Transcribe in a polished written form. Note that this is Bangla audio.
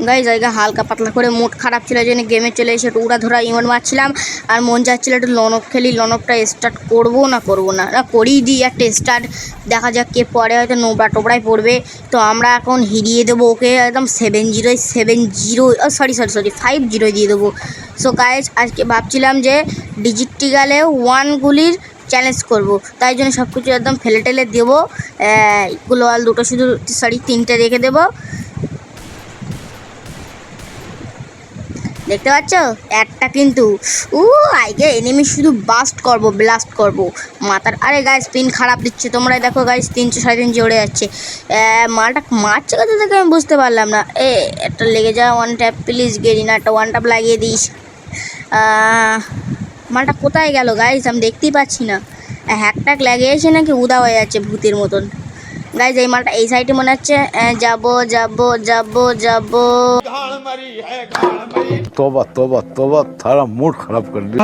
গাইজ জায়গা হালকা পাতলা করে মুড খারাপ ছিল, জন্য গেমে চলে এসে একটু উড়া ধরা ইমোট মারছিলাম। আর মন যাচ্ছিলো একটু লনক খেলি। লনকটা স্টার্ট করবো না করেই দিই একটা স্টার্ট, দেখা যাক কে পরে, হয়তো নোবরা টোবরাই পড়বে। তো আমরা এখন হিরিয়ে দেবো ওকে একদম 7-0 সরি 5-0 দিয়ে দেবো। সো গাইজ আজকে ভাবছিলাম যে ডিজিটালে 1 গুলির চ্যালেঞ্জ করব, তাই জন্য সব কিছু একদম ফেলে টেলে দেবো। গ্লোয়াল দুটো শুধু 3টে রেখে দেবো। দেখতে পাচ্ছ একটা কিন্তু আইকে এনিমি শুধু ব্লাস্ট করব মাথার। আরে গাইস পিন খারাপ দিচ্ছে, তোমরাই দেখো গাইস 300-350 উড়ে যাচ্ছে। মালটা মারছে কোথা থেকে আমি বুঝতে পারলাম না। একটা লেগে যা, ওয়ান ট্যাপ প্লিজ গেরিনা, একটা ওয়ান ট্যাপ লাগিয়ে দিস। মালটা কোথায় গেল গাইস, আমি দেখতেই পাচ্ছি না। হ্যাকট্যাক লাগিয়েছে নাকি উদা হয়ে যাচ্ছে ভূতের মতন। গাইজ এই মালটা এই সাইডে মনে হচ্ছে। যাবো। तौबा तौबा तौबा थारा मूड खराब कर दिया।